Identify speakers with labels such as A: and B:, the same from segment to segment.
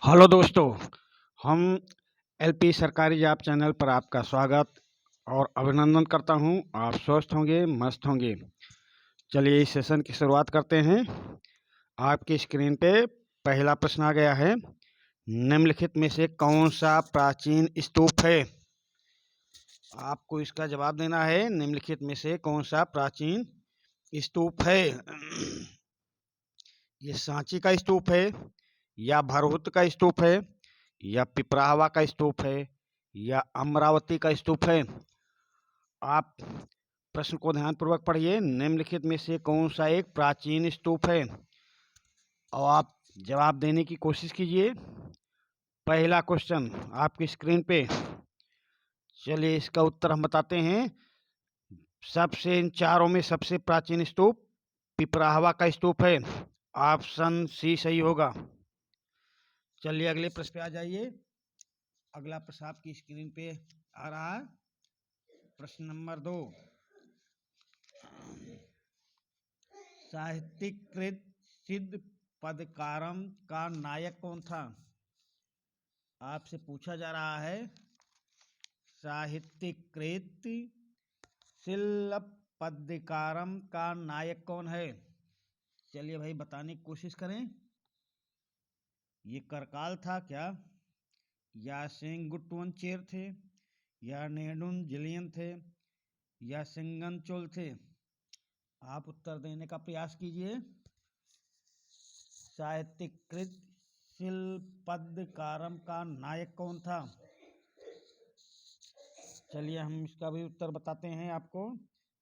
A: Hello दोस्तों, हम LP सरकारी जॉब चैनल पर आपका स्वागत और अभिनंदन करता हूं। आप स्वस्थ होंगे, मस्त होंगे। चलिए इस सेशन की शुरुआत करते हैं। आपकी स्क्रीन पे पहला प्रश्न आ गया है। निम्नलिखित में से कौन सा प्राचीन स्तूप है? आपको इसका जवाब देना है। निम्नलिखित में से कौन सा प्राचीन स्तूप है? ये सांची का स्तूप है, या भरहुत का स्तूप है, या पिपराहवा का स्तूप है, या अमरावती का स्तूप है? आप प्रश्न को ध्यानपूर्वक पढ़िए। निम्नलिखित में से कौन सा एक प्राचीन स्तूप है, और आप जवाब देने की कोशिश कीजिए। पहला क्वेश्चन आपकी स्क्रीन पे। चलिए इसका उत्तर हम बताते हैं। इन चारों में सबसे प्राचीन स्तूप पिपराहवा का स्तूप है। ऑप्शन सी सही होगा। चलिए अगले प्रश्न पे आ जाइए। अगला प्रश्न आपकी स्क्रीन पे आ रहा है। प्रश्न नंबर 2। साहित्यकृत सिद्ध पदकारम का नायक कौन था? आपसे पूछा जा रहा है साहित्यकृत शिल्प पद्यकारम का नायक कौन है? चलिए भाई बताने की कोशिश करें। ये करकाल था क्या, या सेंगुटवंचेर थे, या नेडुन जिलियन थे, या सिंगनचोल थे? आप उत्तर देने का प्रयास कीजिए। साहित्यकृत शिल्पद्यकारम का नायक कौन था? चलिए हम इसका भी उत्तर बताते हैं आपको।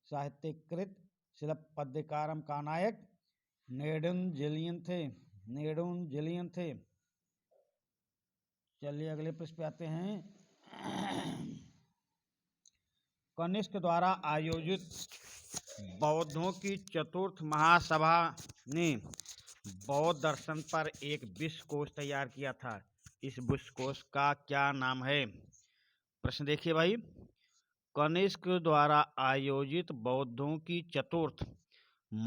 A: साहित्यकृत शिल्पद्यकारम का नायक नेडुन जिलियन थे। नेडुन जिलियन थे। चलिए अगले प्रश्न पे आते हैं। कनिष्क द्वारा आयोजित बौद्धों की चतुर्थ महासभा ने बौद्ध दर्शन पर एक विश्वकोश तैयार किया था। इस विश्वकोश का क्या नाम है? प्रश्न देखिए भाई। कनिष्क द्वारा आयोजित बौद्धों की चतुर्थ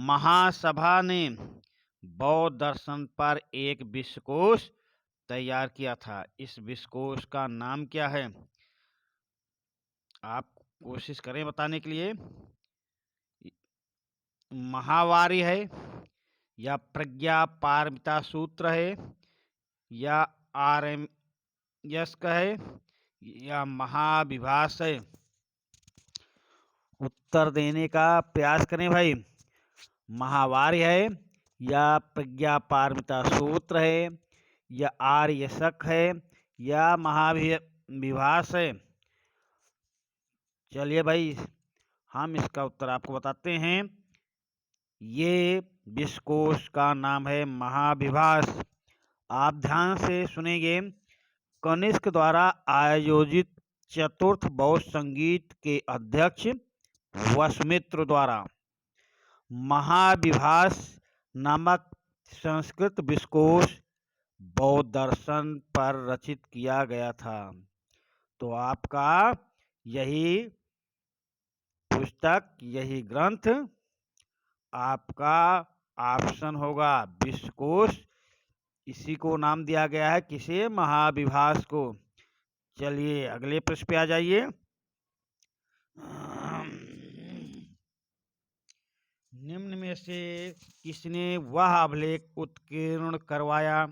A: महासभा ने बौद्ध दर्शन पर एक विश्वकोश तैयार किया था। इस विश्वकोश का नाम क्या है? आप कोशिश करें बताने के लिए। महावारी है, या प्रज्ञा पारमिता सूत्र है, या आरएमएस है, या महाविभास है? उत्तर देने का प्रयास करें भाई। महावारी है, या प्रज्ञा पारमिता सूत्र है, या आर्यशक है, या महाविभास है? चलिए भाई हम इसका उत्तर आपको बताते हैं। ये विश्वकोश का नाम है महाविभास। आप ध्यान से सुनेंगे। कनिष्क द्वारा आयोजित चतुर्थ बौद्ध संगीत के अध्यक्ष वसुमित्र द्वारा महाविभास नामक संस्कृत विश्वकोश बौद्ध दर्शन पर रचित किया गया था। तो आपका यही पुस्तक, यही ग्रंथ आपका ऑप्शन होगा विश्वकोश। इसी को नाम दिया गया है, किसे? महाविभास को। चलिए अगले प्रश्न पे आ जाइए। निम्न में से किसने वह अभिलेख उत्कीर्ण करवाया?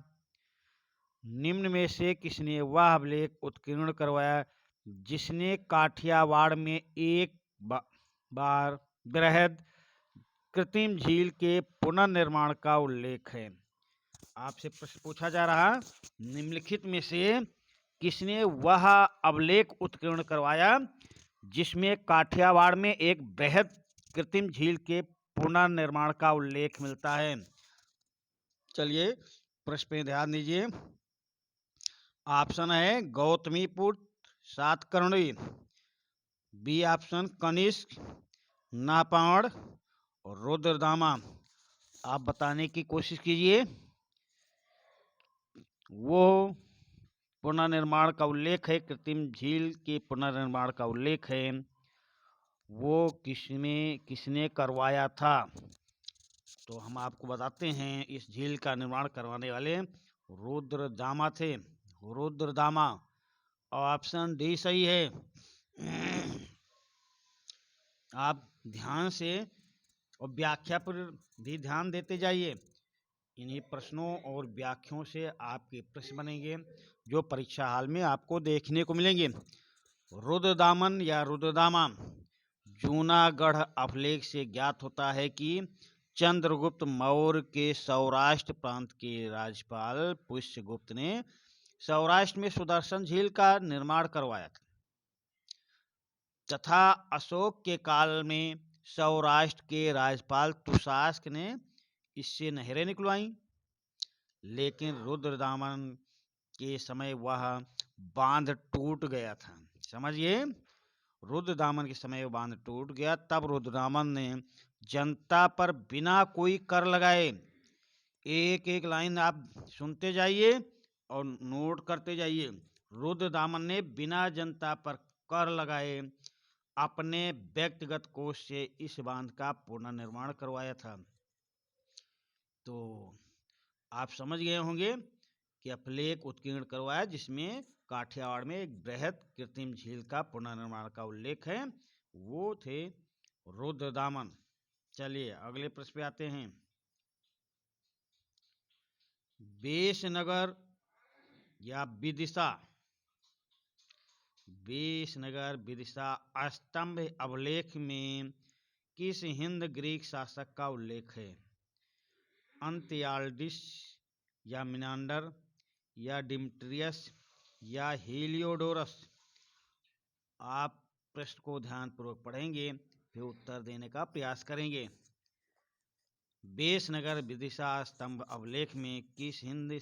A: निम्न में से किसने वह अभिलेख उत्कीर्ण करवाया जिसने काठियावाड़ में एक बार बृहद कृत्रिम झील के पुनर्निर्माण का उल्लेख है? आपसे प्रश्न पूछा जा रहा, निम्नलिखित में से किसने वह अभिलेख उत्कीर्ण करवाया जिसमें काठियावाड़ में एक बृहद कृत्रिम झील के पुनर्निर्माण का उल्लेख मिलता है? चलिए प्रश्न पे ध्यान दीजिए। ऑप्शन है गौतमीपुत्र सातकर्णी, बी ऑप्शन कनिष्क, नापावड़ और रुद्रदामा। आप बताने की कोशिश कीजिए। वो पुनर्निर्माण का उल्लेख है, कृत्रिम झील के पुनर्निर्माण का उल्लेख है, वो किसने करवाया था? तो हम आपको बताते हैं इस झील का निर्माण करवाने वाले रुद्रदामा थे, रुद्रदामा। ऑप्शन डी सही है। आप ध्यान से और व्याख्या पर भी ध्यान देते जाइए। इन्हीं प्रश्नों और व्याख्याओं से आपके प्रश्न बनेंगे जो परीक्षा हाल में आपको देखने को मिलेंगे। रुद्रदामन या रुद्रदामा जूनागढ़ अभिलेख से ज्ञात होता है कि चंद्रगुप्त मौर्य के सौराष्ट्र प्रांत के राज्यपाल पुष्यगुप्त ने सौराष्ट्र में सुदर्शन झील का निर्माण करवाया था तथा अशोक के काल में सौराष्ट्र के राज्यपाल तुषास्क ने इससे नहरें निकलवाई। लेकिन रुद्रदामन के समय वह बांध टूट गया था। समझिए, रुद्रदामन के समय वह बांध टूट गया। तब रुद्रदामन ने जनता पर बिना कोई कर लगाए, एक एक लाइन आप सुनते जाइए और नोट करते जाइए, रुद्रदामन ने बिना जनता पर कर लगाए अपने व्यक्तिगत कोष से इस बांध का पुनर्निर्माण करवाया था। तो आप समझ गए होंगे कि अभिलेख उत्कीर्ण करवाया जिसमें काठियावाड़ में एक बृहद कृत्रिम झील का पुनर्निर्माण का उल्लेख है, वो थे रुद्रदामन। चलिए अगले प्रश्न पे आते हैं। बेसनगर या विदिशा, बेसनगर विदिशा स्तंभ अभिलेख में किस हिंद ग्रीक शासक का उल्लेख है? अंतियाल्डिस या मिनांडर या डिमेट्रियस या हीलियोडोरस? आप प्रश्न को ध्यानपूर्वक पढ़ेंगे फिर उत्तर देने का प्रयास करेंगे। बेसनगर विदिशा स्तंभ अभिलेख में किस हिंद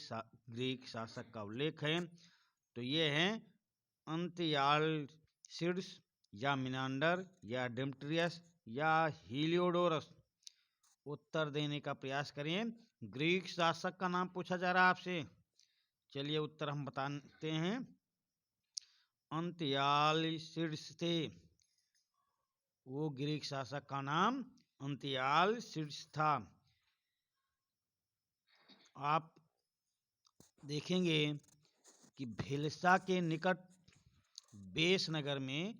A: ग्रीक शासक का उल्लेख है? तो ये है अंतियाल्सिड्स या मिनांडर या डिमेट्रियस या हीलियोडोरस। उत्तर देने का प्रयास करें। ग्रीक शासक का नाम पूछा जा रहा है आपसे। चलिए उत्तर हम बताते हैं। अंतियाल्सिड्स थे, वो ग्रीक शासक का नाम अंतियाल्सिड्स था। आप देखेंगे कि भिलसा के निकट बेसनगर में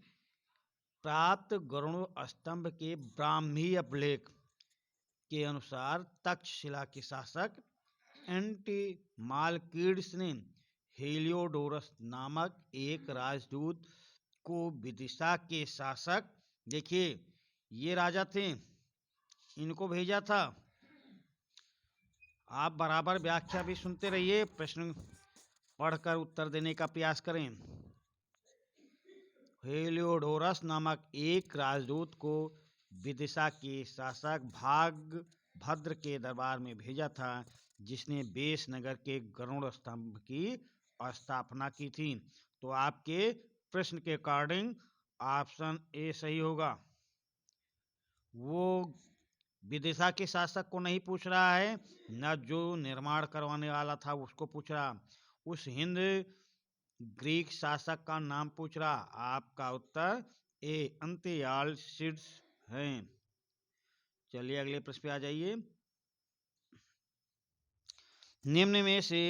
A: प्राप्त गरुड़ स्तंभ के ब्राह्मी अभिलेख के अनुसार तक्षशिला के शासक एंटीमालकिड्स ने हेलियोडोरस नामक एक राजदूत को विदिशा के शासक, देखिए ये राजा थे, इनको भेजा था। आप बराबर व्याख्या भी सुनते रहिए, प्रश्न पढ़कर उत्तर देने का प्रयास करें। हेलियोडोरस नामक एक राजदूत को विदिशा के शासक भागभद्र के दरबार में भेजा था, जिसने बेसनगर के गरुड़ स्तंभ की स्थापना की थी। तो आपके प्रश्न के अकॉर्डिंग ऑप्शन ए सही होगा। वो विदिशा के शासक को नहीं पूछ रहा है, न जो निर्माण करवाने वाला था उसको पूछ रहा, उस हिंद ग्रीक शासक का नाम पूछ रहा। आपका उत्तर ए अंतियाल्सिड्स है। चलिए अगले प्रश्न पे आ जाइए। निम्न में से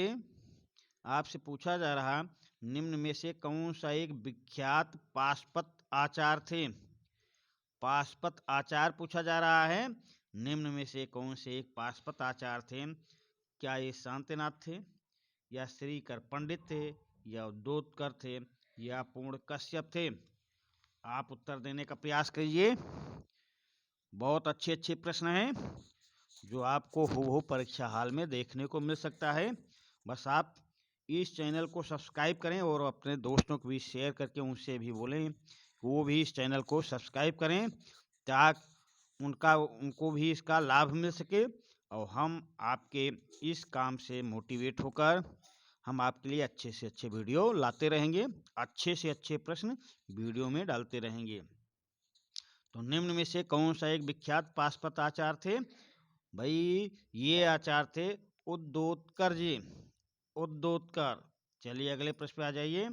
A: आपसे पूछा जा रहा, निम्न में से कौन सा एक विख्यात पाशुपत आचार थे? पाशुपत आचार पूछा जा रहा है। निम्न में से कौन से एक पाशुपत आचार थे? क्या ये शांतिनाथ थे या श्रीकर पंडित थे या उद्योतकर थे या पूर्ण कश्यप थे? आप उत्तर देने का प्रयास कीजिए। बहुत अच्छे अच्छे प्रश्न हैं जो आपको हूबहू परीक्षा हाल में देखने को मिल सकता है। बस आप इस चैनल को सब्सक्राइब करें और अपने दोस्तों को भी शेयर करके उनसे भी बोलें वो भी इस चैनल को सब्सक्राइब करें, ताकि उनको भी इसका लाभ मिल सके और हम आपके इस काम से मोटिवेट होकर हम आपके लिए अच्छे से अच्छे वीडियो लाते रहेंगे, अच्छे से अच्छे प्रश्न वीडियो में डालते रहेंगे। तो निम्न में से कौन सा एक विख्यात पाशुपत आचार थे? भाई ये आचार थे उद्योतकर जी, उद्योतकर। चलिए अगले प्रश्न पे आ जाइए।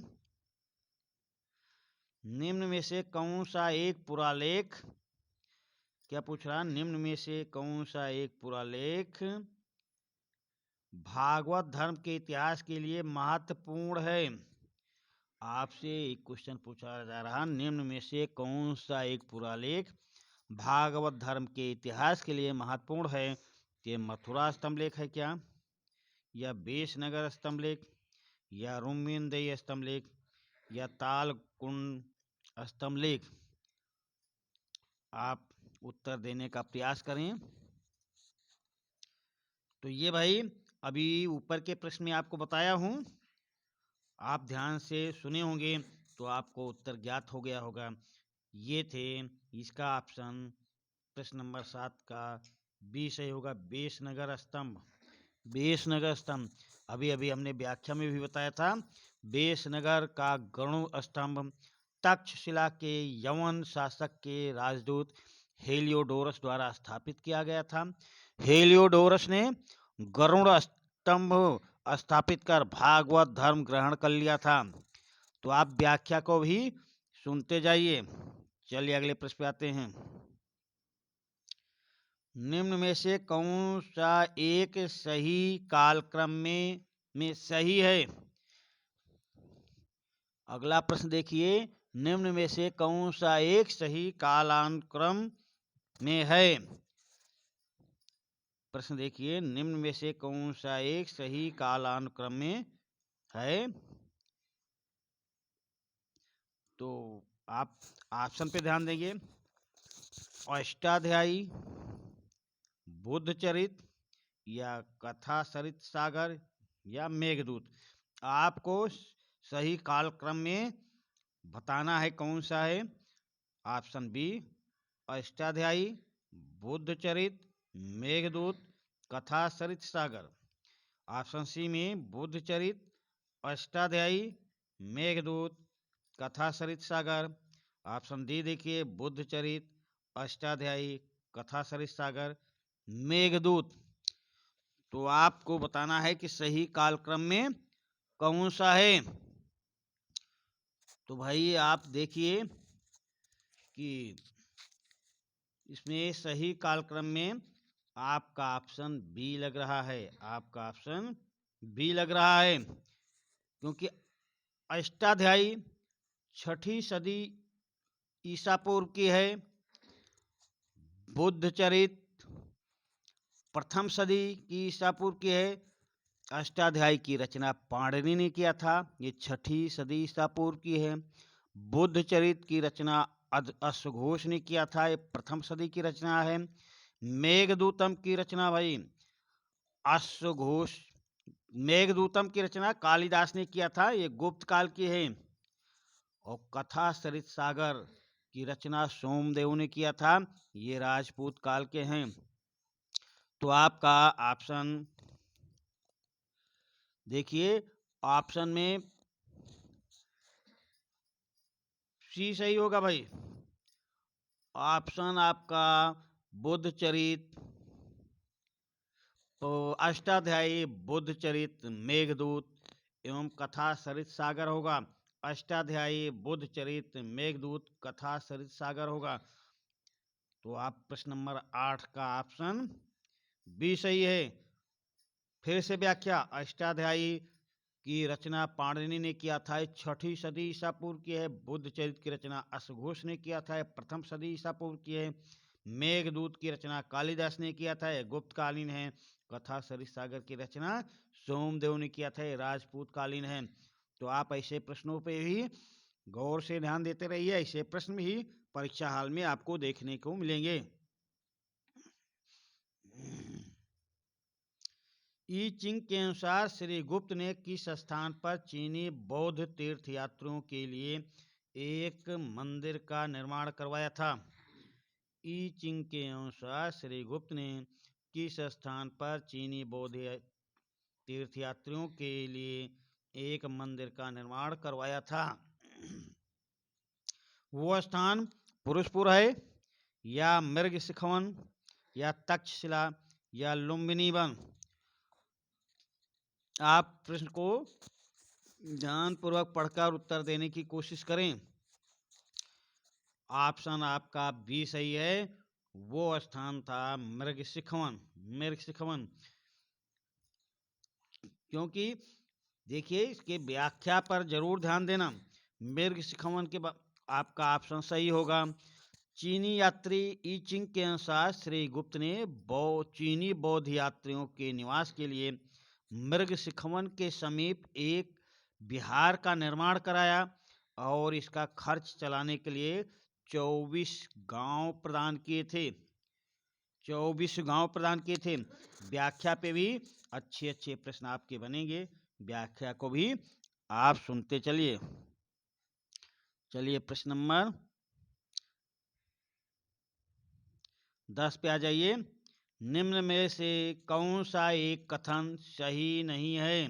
A: निम्न में से कौन सा एक पुरालेख, क्या पूछ रहा? निम्न में से कौन सा एक पुरालेख भागवत धर्म के इतिहास के लिए महत्वपूर्ण है। आपसे एक क्वेश्चन पूछा जा रहा, निम्न में से कौन सा एक पुरालेख भागवत धर्म के इतिहास के लिए महत्वपूर्ण है? ये मथुरा स्तंभलेख है क्या, या बेसनगर स्तंभलेख, या रुम्मीनदई स्तंभलेख, या तालकुंड स्तंभलेख? आप उत्तर देने का प्रयास करें। तो ये भाई अभी ऊपर के प्रश्न में आपको बताया हूं, आप ध्यान से सुने होंगे तो आपको उत्तर ज्ञात हो गया होगा। ये थे, इसका ऑप्शन प्रश्न नंबर 7 का बी सही होगा, बेसनगर स्तंभ। बेसनगर स्तंभ अभी अभी हमने व्याख्या में भी बताया था। बेसनगर का गरुड़ स्तंभ तक्षशिला के यवन शासक के राजदूत हेलियोडोरस द्वारा स्थापित किया गया था। हेलियोडोरस ने गरुड़ स्तंभ स्थापित कर भागवत धर्म ग्रहण कर लिया था। तो आप व्याख्या को भी सुनते जाइए। चलिए अगले प्रश्न पे आते हैं। निम्न में से कौन सा एक सही कालक्रम में सही है? अगला प्रश्न देखिए, निम्न में से कौन सा एक सही कालानुक्रम में है? प्रश्न देखिए, निम्न में से कौन सा एक सही कालानुक्रम में है? तो आप ऑप्शन पे ध्यान देंगे, अष्टाध्यायी, बुद्धचरित, या कथा सरित सागर, या मेघदूत। आपको सही कालक्रम में बताना है कौन सा है। ऑप्शन बी अष्टाध्यायी, बुद्धचरित, मेघदूत, कथा सरित सागर। ऑप्शन सी में बुद्धचरित, अष्टाध्यायी, मेघदूत, कथा सरित सागर। ऑप्शन डी देखिए, बुद्धचरित, अष्टाध्यायी, कथा सरित सागर, मेघदूत। तो आपको बताना है कि सही कालक्रम में कौन सा है। तो भाई आप देखिए कि इसमें सही कालक्रम में आपका ऑप्शन बी लग रहा है। आपका ऑप्शन बी लग रहा है, क्योंकि अष्टाध्यायी 6ठी सदी ईसा पूर्व की है, बुद्धचरित प्रथम सदी की ईसा पूर्व की है, अष्टाध्यायी की रचना पाणिनि ने किया था, ये 6ठी सदी ईसा पूर्व की है। बुद्धचरित की रचना अश्वघोष ने किया था, ये प्रथम सदी की रचना है। मेघदूतम की रचना भाई अश्वघोष, मेघदूतम की रचना कालिदास ने किया था, ये गुप्त काल की है। और कथा सरित सागर की रचना सोमदेव ने किया था, ये राजपूत काल के हैं। तो आपका ऑप्शन देखिए, ऑप्शन में सी सही होगा भाई। ऑप्शन आपका बुद्धचरित, तो अष्टाध्यायी, बुद्धचरित, मेघदूत एवं कथा सरित सागर होगा। अष्टाध्यायी, बुद्धचरित, मेघदूत, कथा सरित सागर होगा। तो आप प्रश्न नंबर 8 का ऑप्शन बी सही है। फिर से व्याख्या, अष्टाध्यायी की रचना पाणिनि ने किया था, 6ठी सदी ईसा पूर्व की है। बुद्धचरित की रचना अश्वघोष ने किया था, प्रथम सदी ईसा पूर्व की है। मेघदूत की रचना कालिदास ने किया था, गुप्त कालीन है। कथा सरित सागर की रचना सोमदेव ने किया था, राजपूत कालीन है। तो आप ऐसे प्रश्नों पे भी गौर से ध्यान देते रहिए, ऐसे प्रश्न भी परीक्षा हाल में आपको देखने को मिलेंगे। ई चिंग के अनुसार श्री गुप्त ने किस स्थान पर चीनी बौद्ध तीर्थयात्रियों के लिए एक मंदिर का निर्माण करवाया था? ई चिंग के अनुसार श्री गुप्त ने किस स्थान पर चीनी बौद्ध तीर्थयात्रियों के लिए एक मंदिर का निर्माण करवाया था? वो स्थान पुरुषपुर है, या मृगशिखवन, या तक्षशिला, या लुम्बिनी वन? आप प्रश्न को ध्यानपूर्वक पढ़कर उत्तर देने की कोशिश करें। ऑप्शन आपका बी सही है, वो स्थान था मृगशिखवन। मृगशिखवन क्योंकि देखिए इसके व्याख्या पर जरूर ध्यान देना। मृग शिखवन के आपका ऑप्शन सही होगा। चीनी यात्री ई चिंग के अनुसार श्री गुप्त ने चीनी बौद्ध यात्रियों के निवास के लिए मृग शिखवन के समीप एक विहार का निर्माण कराया और इसका खर्च चलाने के लिए 24 गांव प्रदान किए थे। 24 गांव प्रदान किए थे। व्याख्या पे भी अच्छे अच्छे प्रश्न आपके बनेंगे, व्याख्या को भी आप सुनते चलिए। चलिए प्रश्न नंबर 10 पे आ जाइए। निम्न में से कौन सा एक कथन सही नहीं है?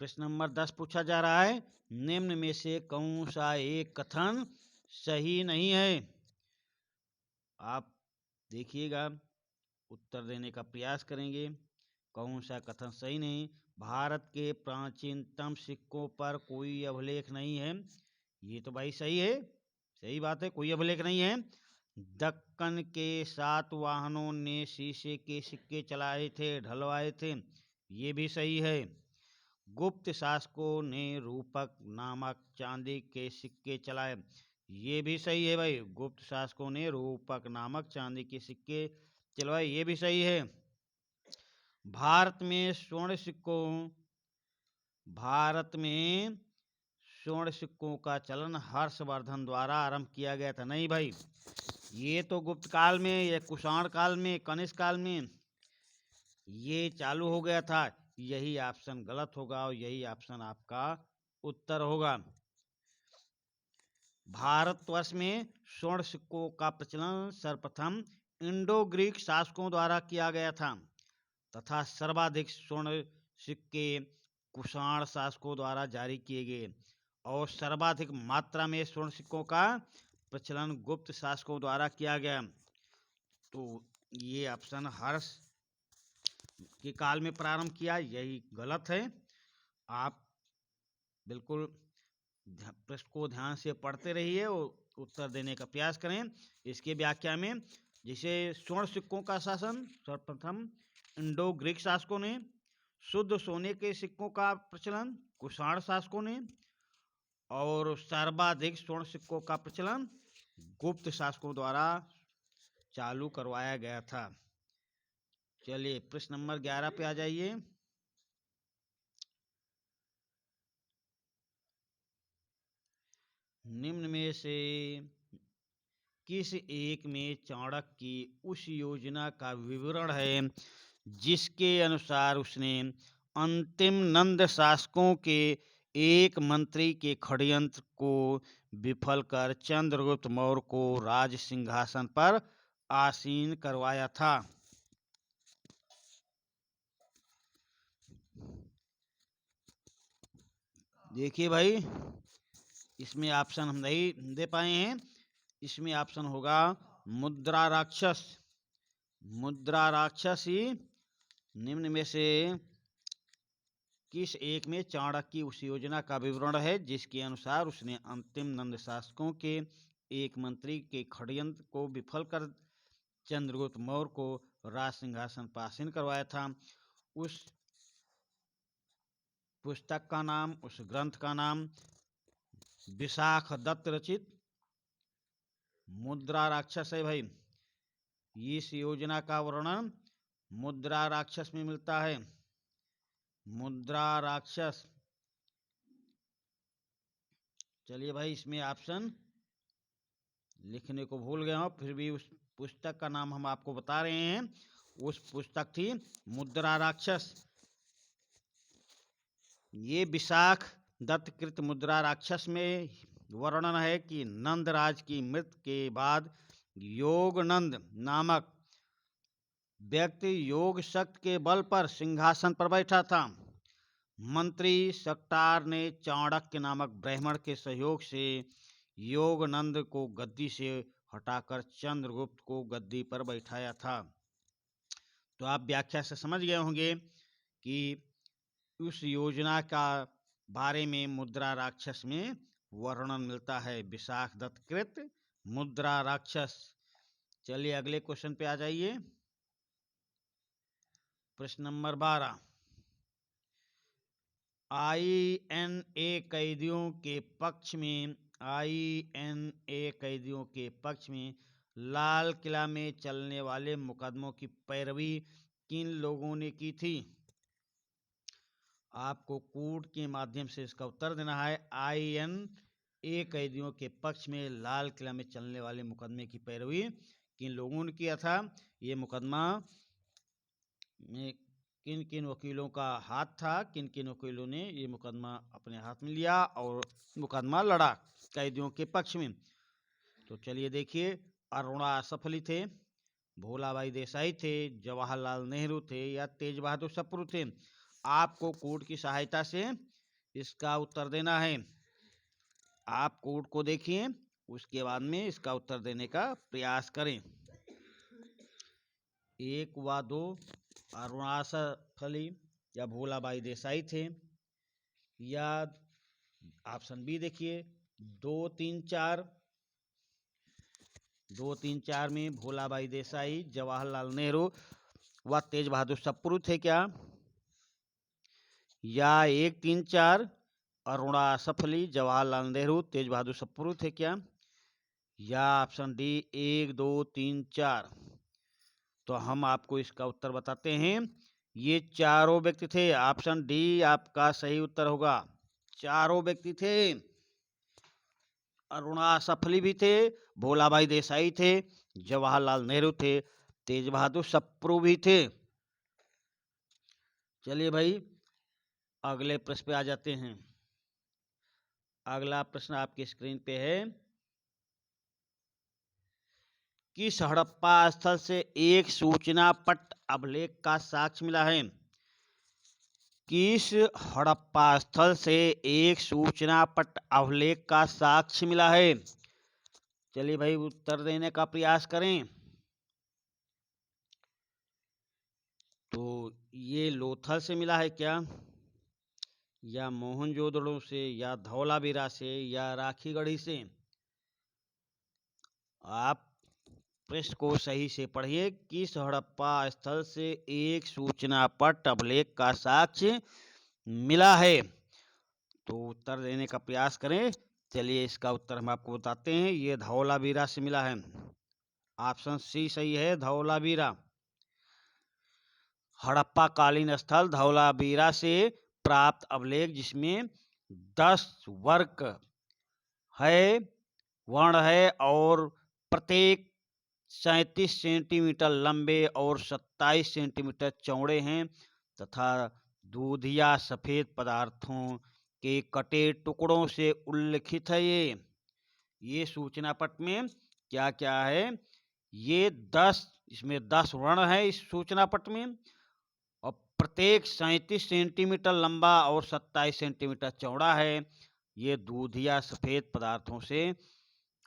A: प्रश्न नंबर 10 पूछा जा रहा है, निम्न में से कौन सा एक कथन सही नहीं है? आप देखिएगा, उत्तर देने का प्रयास करेंगे। कौन सा कथन सही नहीं? भारत के प्राचीनतम सिक्कों पर कोई अभिलेख नहीं है। ये तो भाई सही है, सही बात है, कोई अभिलेख नहीं है। दक्कन के 7 वाहनों ने शीशे के सिक्के चलाए थे, ढलवाए थे, ये भी सही है। गुप्त शासकों ने रूपक नामक चांदी के सिक्के चलाए, ये भी सही है भाई। गुप्त शासकों ने रूपक नामक चांदी के सिक्के चलवाए, ये भी सही है। भारत में स्वर्ण सिक्कों का चलन हर्षवर्धन द्वारा आरंभ किया गया था। नहीं भाई, ये तो गुप्त काल में या कुषाण काल में, कनिष्क काल में ये चालू हो गया था। यही ऑप्शन गलत होगा और यही ऑप्शन आपका उत्तर होगा। भारतवर्ष में स्वर्ण सिक्कों का प्रचलन सर्वप्रथम इंडो ग्रीक शासकों द्वारा किया गया था तथा सर्वाधिक स्वर्ण सिक्के कुषाण शासकों द्वारा जारी किए गए और सर्वाधिक मात्रा में स्वर्ण सिक्कों का प्रचलन गुप्त शासकों द्वारा किया गया। तो ये ऑप्शन हर्ष के काल में प्रारंभ किया, यही गलत है। आप बिल्कुल प्रश्न को ध्यान से पढ़ते रहिए और उत्तर देने का प्रयास करें। इसके व्याख्या में जैसे स्वर्ण सिक्कों का शासन सर्वप्रथम इंडो ग्रीक शासकों ने, शुद्ध सोने के सिक्कों का प्रचलन कुषाण शासकों ने और सर्वाधिक स्वर्ण सिक्कों का प्रचलन गुप्त शासकों द्वारा चालू करवाया गया था। चलिए प्रश्न नंबर 11 पे आ जाइए। निम्न में से किस एक में चाणक्य की उस योजना का विवरण है जिसके अनुसार उसने अंतिम नंद शासकों के एक मंत्री के षड्यंत्र को विफल कर चंद्रगुप्त मौर्य को राज सिंहासन पर आसीन करवाया था? देखिए भाई, इसमें ऑप्शन हम नहीं दे पाए हैं। इसमें ऑप्शन होगा मुद्रा राक्षस। मुद्रा राक्षस ही निम्न में से किस एक में चाणक्य की उस योजना का विवरण है जिसके अनुसार उसने अंतिम नंद शासकों के एक मंत्री के षड्यंत्र को विफल कर चंद्रगुप्त मौर्य को राज सिंहासन पर आसीन करवाया था? उस पुस्तक का नाम, उस ग्रंथ का नाम विशाख दत्त रचित मुद्रा राक्षस है भाई। इस योजना का वर्णन मुद्रा राक्षस में मिलता है। मुद्रा राक्षस। चलिए भाई, इसमें ऑप्शन लिखने को भूल गया हूं, फिर भी उस पुस्तक का नाम हम आपको बता रहे हैं। उस पुस्तक थी मुद्रा राक्षस। ये विशाख दत्तकृत मुद्रा राक्षस में वर्णन है कि नंदराज की मृत्यु के बाद योगनंद नामक व्यक्ति योग शक्ति के बल पर सिंहासन पर बैठा था। मंत्री सक्टार ने चाणक्य नामक ब्राह्मण के सहयोग से योगनंद को गद्दी से हटाकर चंद्रगुप्त को गद्दी पर बैठाया था। तो आप व्याख्या से समझ गए होंगे कि उस योजना का बारे में मुद्रा राक्षस में वर्णन मिलता है, विशाख दत्तकृत मुद्रा राक्षस। चलिए अगले क्वेश्चन पे आ जाइए। प्रश्न नंबर 12। INA कैदियों के पक्ष में INA कैदियों के पक्ष में लाल किला में चलने वाले मुकदमों की पैरवी किन लोगों ने की थी? आपको कोड के माध्यम से इसका उत्तर देना है। INA कैदियों के पक्ष में लाल किला में चलने वाले मुकदमे की पैरवी किन लोगों ने किया था? ये मुकदमा में किन किन वकीलों का हाथ था, किन किन वकीलों ने ये मुकदमा अपने हाथ में लिया और मुकदमा लड़ा कैदियों के पक्ष में? तो चलिए देखिए, अरुणा असफली थे, भोलाभाई देसाई थे, जवाहरलाल नेहरू थे या तेज बहादुर सप्रू थे? आपको कोड की सहायता से इसका उत्तर देना है। आप कोड को देखिए, उसके बाद में इसका उत्तर देने का प्रयास करें। 1 व 2 अरुणा असफली या भोलाभाई देसाई थे, या ऑप्शन बी देखिए 2, 3, 4 में भोलाभाई देसाई, जवाहरलाल नेहरू व तेज बहादुर सप्रू थे क्या? या 1, 3, 4 अरुणा असफली, जवाहरलाल नेहरू, तेज बहादुर सप्रू थे क्या? या ऑप्शन डी 1, 2, 3, 4? तो हम आपको इसका उत्तर बताते हैं। ये चारों व्यक्ति थे। ऑप्शन डी आपका सही उत्तर होगा। चारों व्यक्ति थे। अरुणा असफली भी थे, भोलाभाई देसाई थे, जवाहरलाल नेहरू थे, तेज बहादुर सप्रू भी थे। चलिए भाई, अगले प्रश्न पे आ जाते हैं। अगला प्रश्न आपकी स्क्रीन पे है। किस हड़प्पा स्थल से एक सूचना पट अभिलेख का साक्ष्य मिला है? किस हड़प्पा स्थल से एक सूचना पट अभिलेख का साक्ष्य मिला है? चलिए भाई, उत्तर देने का प्रयास करें। तो ये लोथल से मिला है क्या, या मोहनजोदड़ो से, या धौलावीरा से, या राखीगढ़ी से? आप प्रश्न को सही से पढ़िए। किस हड़प्पा स्थल से एक सूचना पट अभिलेख का साक्ष्य मिला है? तो उत्तर देने का प्रयास करें। चलिए, इसका उत्तर हम आपको बताते हैं। ये धौलावीरा से मिला है। ऑप्शन सी सही है, धौलावीरा। हड़प्पा कालीन स्थल धौलावीरा से प्राप्त अभिलेख, जिसमें 10 वर्ग है, वर्ण है और प्रत्येक 37 सेंटीमीटर लंबे और 27 सेंटीमीटर चौड़े हैं, तथा दूधिया सफेद पदार्थों के कटे टुकड़ों से उल्लिखित है। ये सूचना पट में क्या क्या है? ये 10, इसमें 10 वर्ण है इस सूचना पट में, और प्रत्येक 37 सेंटीमीटर लंबा और 27 सेंटीमीटर चौड़ा है। ये दूधिया सफेद पदार्थों से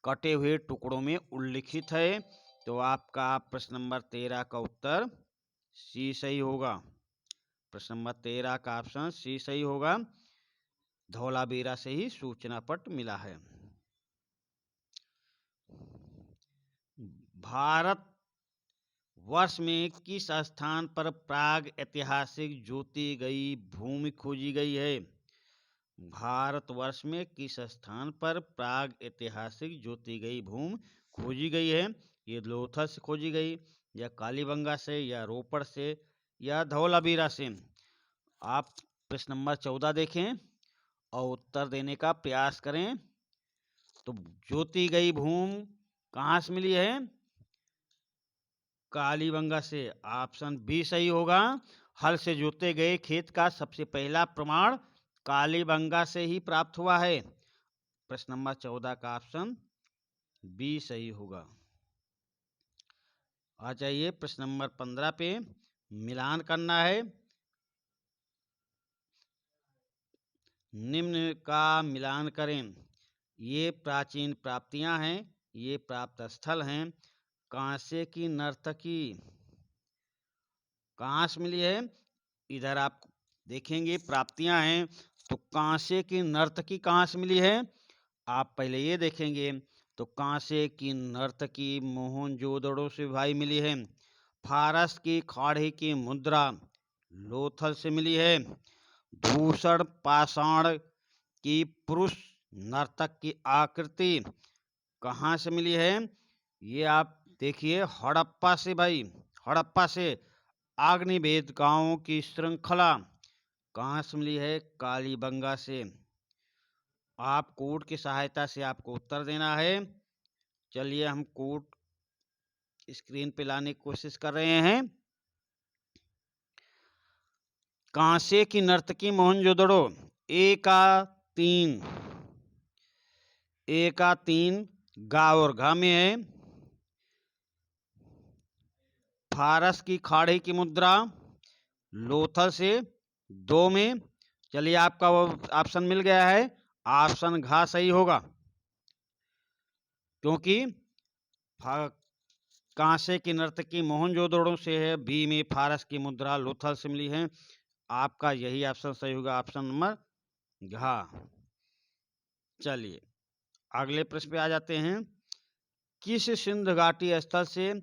A: कटे हुए टुकड़ों में उल्लिखित है। तो आपका प्रश्न नंबर 13 का उत्तर सी सही होगा। प्रश्न नंबर 13 का ऑप्शन सी सही होगा। धौलावीरा से ही सूचना पट मिला है। भारत वर्ष में किस स्थान पर प्राग ऐतिहासिक जोती गई भूमि खोजी गई है? भारतवर्ष में किस स्थान पर प्राग ऐतिहासिक जोती गई भूमि खोजी गई है? ये लोथल से खोजी गई, या कालीबंगा से, या रोपड़ से, या धौलावीरा से? आप प्रश्न नंबर 14 देखें और उत्तर देने का प्रयास करें। तो जोती गई भूमि कहाँ से मिली है? कालीबंगा से। ऑप्शन बी सही होगा। हल से जोते गए खेत का सबसे पहला प्रमाण कालीबंगा से ही प्राप्त हुआ है। प्रश्न नंबर 14 का ऑप्शन बी सही होगा। आ जाइए प्रश्न नंबर 15 पे। मिलान करना है। निम्न का मिलान करें। ये प्राचीन प्राप्तियां हैं, ये प्राप्त स्थल हैं। कांसे की नर्तकी कहाँ से मिली है? इधर आप देखेंगे प्राप्तियां हैं, तो कांसे की नर्तकी कहाँ से मिली है? आप पहले ये देखेंगे। तो कांसे की नर्तकी मोहनजोदड़ो से भाई मिली है। फारस की खाड़ी की मुद्रा लोथल से मिली है। दूषण पाषाण की पुरुष नर्तक की आकृति कहाँ से मिली है? ये आप देखिए हड़प्पा से भाई, हड़प्पा से। अग्निवेदिकाओं की श्रृंखला कहाँ से मिली है? कालीबंगा से। आप कोड की सहायता से आपको उत्तर देना है। चलिए हम कोड स्क्रीन पे लाने की कोशिश कर रहे हैं। कांसे की नर्तकी मोहनजोदड़ो ए का तीन गा और घा में है। फारस की खाड़ी की मुद्रा लोथल से 2 में। चलिए आपका वो ऑप्शन मिल गया है, ऑप्शन घा सही होगा, क्योंकि कांसे की नर्तकी मोहनजोदड़ो से है। बी में फारस की मुद्रा लोथल से मिली है। आपका यही ऑप्शन सही होगा, ऑप्शन नंबर घा। चलिए अगले प्रश्न पे आ जाते हैं। किस सिंध घाटी स्थल से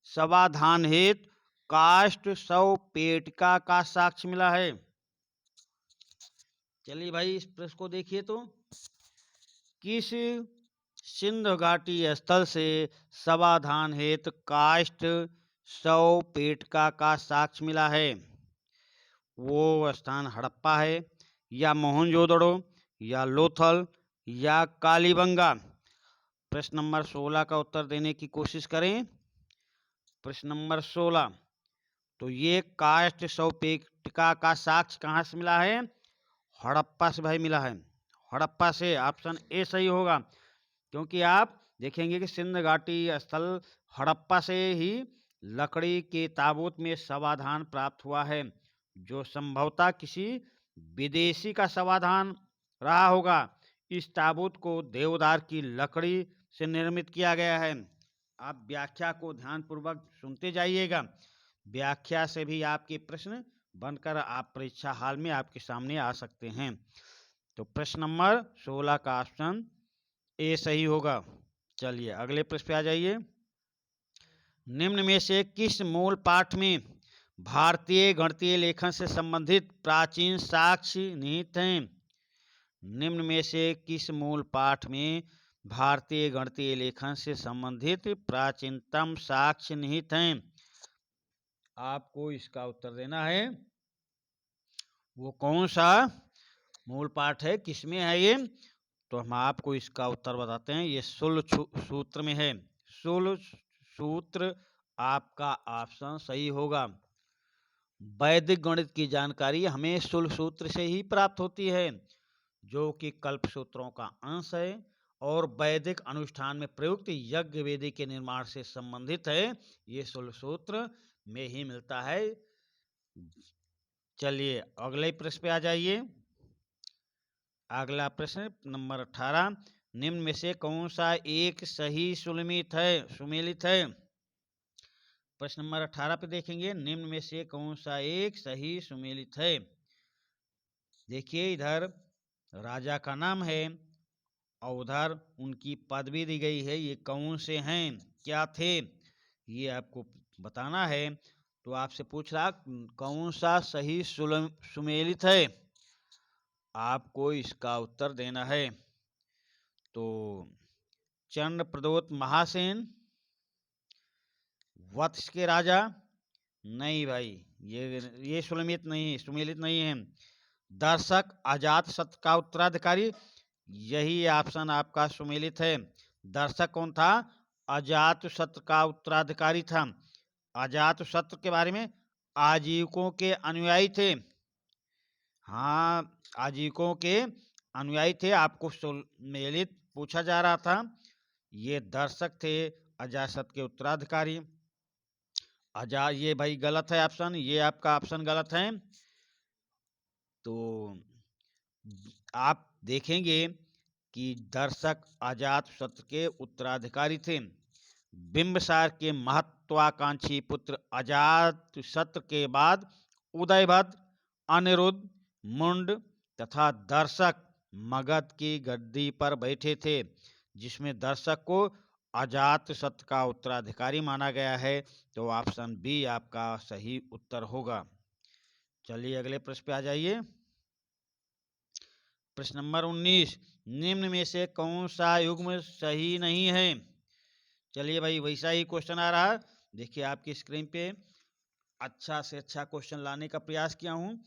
A: समाधान हेतु काष्ठ शव पेटिका का साक्ष्य मिला है? चलिए भाई इस प्रश्न को देखिए तो, किस सिंध घाटी स्थल से समाधान हेतु काष्ठ शव पेटिका का साक्ष्य मिला है? वो स्थान हड़प्पा है, या मोहनजोदड़ो, या लोथल, या कालीबंगा? प्रश्न नंबर 16 का उत्तर देने की कोशिश करें। प्रश्न नंबर 16, तो ये काष्ठ शव पेटिका का साक्ष्य कहाँ से मिला है? हड़प्पा से भाई मिला है, हड़प्पा से। ऑप्शन ए सही होगा, क्योंकि आप देखेंगे कि सिंध घाटी स्थल हड़प्पा से ही लकड़ी के ताबूत में समाधान प्राप्त हुआ है, जो संभवतः किसी विदेशी का समाधान रहा होगा। इस ताबूत को देवदार की लकड़ी से निर्मित किया गया है। आप व्याख्या को ध्यानपूर्वक सुनते जाइएगा, व्याख्या से भी आपके प्रश्न बनकर आप परीक्षा हाल में आपके सामने आ सकते हैं। तो प्रश्न नंबर 16 का ऑप्शन ए सही होगा। चलिए अगले प्रश्न पे आ जाइए। निम्न में से किस मूल पाठ में भारतीय गणितीय लेखन से संबंधित प्राचीन साक्ष्य निहित हैं? निम्न में से किस मूल पाठ में भारतीय गणितीय लेखन से संबंधित प्राचीनतम साक्ष्य निहित हैं? आपको इसका उत्तर देना है। वो कौन सा मूल पाठ है, किसमें है ये? तो हम आपको इसका उत्तर बताते हैं। ये शूल सूत्र में है। शूल सूत्र आपका ऑप्शन सही होगा। वैदिक गणित की जानकारी हमें शूल सूत्र से ही प्राप्त होती है, जो कि कल्प सूत्रों का अंश है और वैदिक अनुष्ठान में प्रयुक्त यज्ञ वेदी के निर्माण से संबंधित है। ये शूल सूत्र में ही मिलता है। चलिए अगले प्रश्न पे आ जाइए। अगला प्रश्न नंबर 18, निम्न में से कौन सा एक सही सुमेलित है? प्रश्न नंबर 18 पे देखेंगे, निम्न में से कौन सा एक सही सुमेलित है? देखिए इधर राजा का नाम है और उधर उनकी पदवी दी गई है। ये कौन से हैं, क्या थे, ये आपको बताना है। तो आपसे पूछ रहा कौन सा सही सुमेलित है, आपको इसका उत्तर देना है। तो चंद्र प्रदोत महासेन, वत्स के राजा, नहीं भाई ये सुमेलित नहीं है। दर्शक अजात शत्रु का उत्तराधिकारी, यही ऑप्शन आपका सुमेलित है। दर्शक कौन था? अजात शत्रु का उत्तराधिकारी था। अजात शत्रु के बारे में आजीविकों के अनुयायी थे। हाँ आजीविकों के अनुयायी थे। आपको सुमेलित पूछा जा रहा था, ये दर्शक थे अजातशत्रु के उत्तराधिकारी। ये भाई गलत है ऑप्शन, ये आपका ऑप्शन गलत है। तो आप देखेंगे कि दर्शक अजातशत्रु के उत्तराधिकारी थे। बिंबिसार के महत्वाकांक्षी पुत्र अजातशत्रु के बाद उदयभद्र, अनिरुद्ध, मुंड तथा दर्शक मगध की गद्दी पर बैठे थे, जिसमें दर्शक को अजातशत्रु का उत्तराधिकारी माना गया है। तो ऑप्शन बी आपका सही उत्तर होगा। चलिए अगले प्रश्न पे आ जाइए। प्रश्न नंबर 19, निम्न में से कौन सा युग्म सही नहीं है। चलिए भाई, वैसा ही क्वेश्चन आ रहा, देखिए आपकी स्क्रीन पे। अच्छा से अच्छा क्वेश्चन लाने का प्रयास किया हूँ।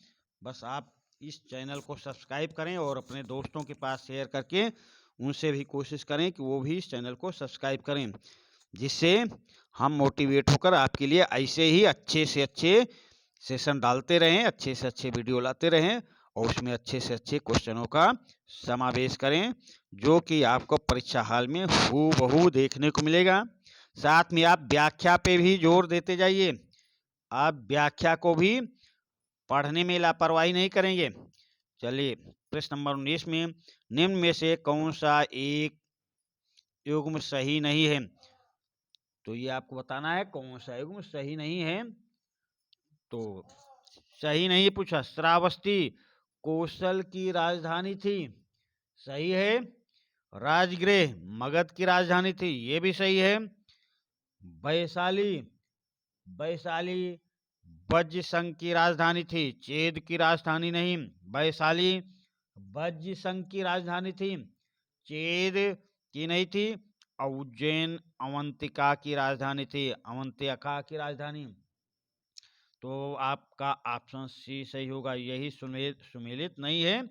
A: बस आप इस चैनल को सब्सक्राइब करें और अपने दोस्तों के पास शेयर करके उनसे भी कोशिश करें कि वो भी इस चैनल को सब्सक्राइब करें, जिससे हम मोटिवेट होकर आपके लिए ऐसे ही अच्छे से अच्छे सेशन डालते रहें, अच्छे से अच्छे वीडियो लाते रहें और उसमें अच्छे से अच्छे क्वेश्चनों का समावेश करें, जो कि आपको परीक्षा हाल में हूबहू देखने को मिलेगा। साथ में आप व्याख्या पे भी जोर देते जाइए, आप व्याख्या को भी पढ़ने में लापरवाही नहीं करेंगे। चलिए, प्रश्न नंबर 19 में निम्न में से कौन सा एक युग्म सही नहीं है। तो ये आपको बताना है कौन सा युग्म सही नहीं है। तो सही नहीं पूछा, श्रावस्ती कौशल की राजधानी थी, सही है। राजगृह मगध की राजधानी थी, ये भी सही है। वैशाली वैशाली वज्र संघ की राजधानी थी, चेद की राजधानी नहीं। वैशाली वज्र संघ की राजधानी थी, चेद की नहीं थी। उज्जैन अवंतिका की राजधानी थी, अवंतिका की राजधानी। तो आपका ऑप्शन सी सही होगा, यही सुमेलित नहीं है,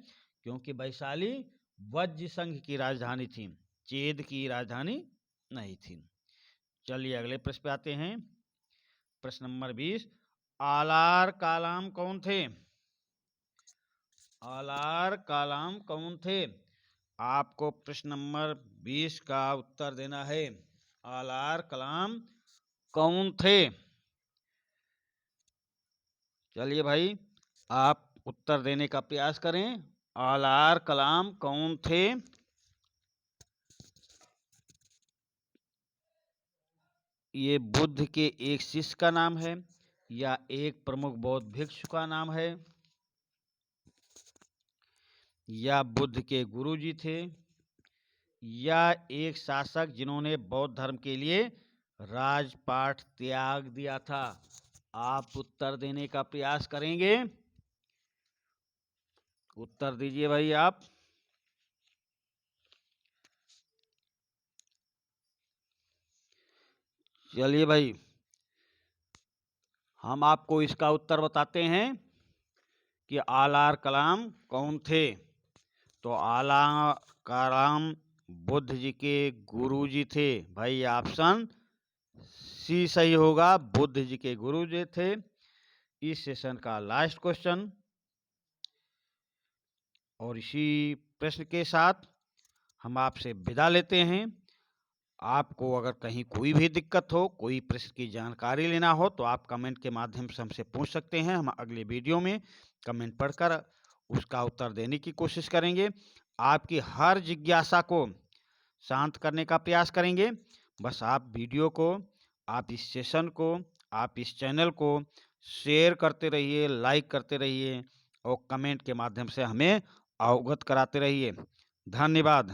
A: क्योंकि वैशाली वज्र संघ की राजधानी थी, चेद की राजधानी नहीं थी। चलिए अगले प्रश्न पे आते हैं। प्रश्न नंबर 20, आलार कालाम कौन थे। आलार कालाम कौन थे। आपको प्रश्न नंबर 20 का उत्तर देना है। आलार कलाम कौन थे। चलिए भाई, आप उत्तर देने का प्रयास करें। आलार कलाम कौन थे। ये बुद्ध के एक शिष्य का नाम है, या एक प्रमुख बौद्ध भिक्षु का नाम है, या बुद्ध के गुरुजी थे, या एक शासक जिन्होंने बौद्ध धर्म के लिए राजपाट त्याग दिया था। आप उत्तर देने का प्रयास करेंगे। उत्तर दीजिए भाई आप। चलिए भाई, हम आपको इसका उत्तर बताते हैं कि आलार कलाम कौन थे। तो आलार कलाम बुद्ध जी के गुरु जी थे। भाई ऑप्शन सी सही होगा, बुद्ध जी के गुरु जी थे। इस सेशन का लास्ट क्वेश्चन, और इसी प्रश्न के साथ हम आपसे विदा लेते हैं। आपको अगर कहीं कोई भी दिक्कत हो, कोई प्रश्न की जानकारी लेना हो, तो आप कमेंट के माध्यम से हमसे पूछ सकते हैं। हम अगले वीडियो में कमेंट पढ़कर उसका उत्तर देने की कोशिश करेंगे। आपकी हर जिज्ञासा को शांत करने का प्रयास करेंगे। बस आप वीडियो को, आप इस सेशन को, आप इस चैनल को शेयर करते रहिए, लाइक करते रहिए और कमेंट के माध्यम से हमें अवगत कराते रहिए। धन्यवाद।